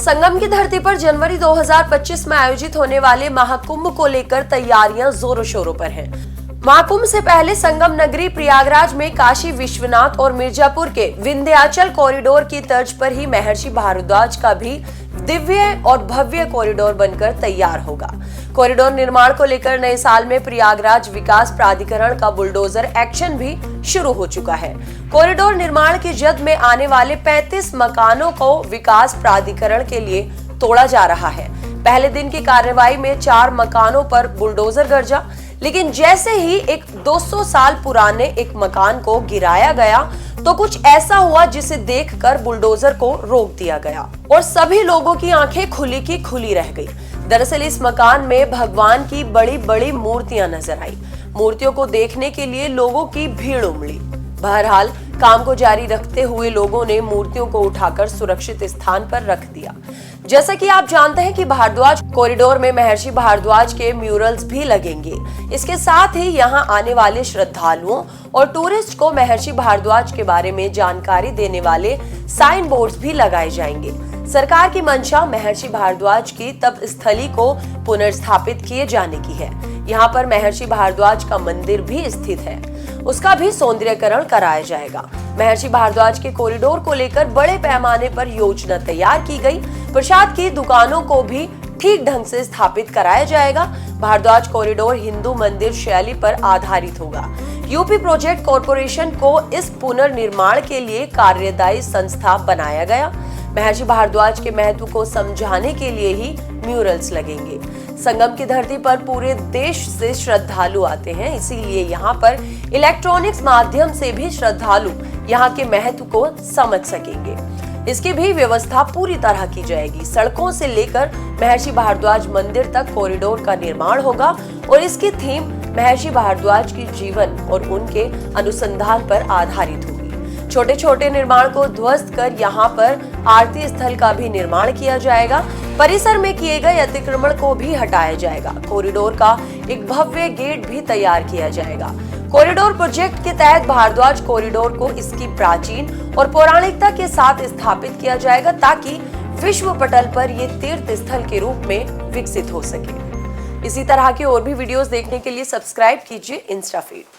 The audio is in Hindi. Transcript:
संगम की धरती पर जनवरी 2025 में आयोजित होने वाले महाकुंभ को लेकर तैयारियां जोरों शोरों पर हैं। महाकुंभ से पहले संगम नगरी प्रयागराज में काशी विश्वनाथ और मिर्जापुर के विंध्याचल कॉरिडोर की तर्ज पर ही महर्षि भारद्वाज का भी दिव्य और भव्य कॉरिडोर बनकर तैयार होगा। कॉरिडोर निर्माण को लेकर नए साल में प्रयागराज विकास प्राधिकरण का बुलडोजर एक्शन भी शुरू हो चुका है। कॉरिडोर निर्माण की जद में आने वाले 35 मकानों को विकास प्राधिकरण के लिए तोड़ा जा रहा है। पहले दिन की कार्रवाई में 4 मकानों पर बुलडोजर गरजा, लेकिन जैसे ही एक 200 साल पुराने एक मकान को गिराया गया तो कुछ ऐसा हुआ जिसे देखकर बुलडोजर को रोक दिया गया और सभी लोगों की आंखें खुली की खुली रह गई। दरअसल इस मकान में भगवान की बड़ी बड़ी मूर्तियां नजर आई। मूर्तियों को देखने के लिए लोगों की भीड़ उमड़ी। बहरहाल काम को जारी रखते हुए लोगों ने मूर्तियों को उठाकर सुरक्षित स्थान पर रख दिया। जैसा कि आप जानते हैं कि भारद्वाज कॉरिडोर में महर्षि भारद्वाज के म्यूरल्स भी लगेंगे। इसके साथ ही यहां आने वाले श्रद्धालुओं और टूरिस्ट को महर्षि भारद्वाज के बारे में जानकारी देने वाले साइन बोर्ड्स भी लगाए जाएंगे। सरकार की मंशा महर्षि भारद्वाज की तप स्थली को पुनर्स्थापित किए जाने की है। यहाँ पर महर्षि भारद्वाज का मंदिर भी स्थित है, उसका भी सौंदर्यीकरण कराया जाएगा। महर्षि भारद्वाज के कॉरिडोर को लेकर बड़े पैमाने पर योजना तैयार की गई। प्रसाद की दुकानों को भी ठीक ढंग से स्थापित कराया जाएगा। भारद्वाज कॉरिडोर हिंदू मंदिर शैली पर आधारित होगा। यूपी प्रोजेक्ट कॉरपोरेशन को इस पुनर्निर्माण के लिए कार्यदायी संस्था बनाया गया। महर्षि भारद्वाज के महत्व को समझाने के लिए ही म्यूरल्स लगेंगे। संगम की धरती पर पूरे देश से श्रद्धालु आते हैं, इसीलिए यहाँ पर इलेक्ट्रॉनिक्स माध्यम से भी श्रद्धालु यहाँ के महत्व को समझ सकेंगे। इसकी भी व्यवस्था पूरी तरह की जाएगी। सड़कों से लेकर महर्षि भारद्वाज मंदिर तक कॉरिडोर का निर्माण होगा और इसकी थीम महर्षि भारद्वाज की जीवन और उनके अनुसंधान पर आधारित होगी। छोटे छोटे निर्माण को ध्वस्त कर यहाँ पर आरती स्थल का भी निर्माण किया जाएगा। परिसर में किए गए अतिक्रमण को भी हटाया जाएगा। कॉरिडोर का एक भव्य गेट भी तैयार किया जाएगा। कॉरिडोर प्रोजेक्ट के तहत भारद्वाज कॉरिडोर को इसकी प्राचीन और पौराणिकता के साथ स्थापित किया जाएगा ताकि विश्व पटल पर ये तीर्थ स्थल के रूप में विकसित हो सके। इसी तरह के और भी वीडियोस देखने के लिए सब्सक्राइब कीजिए इंस्टा फीड।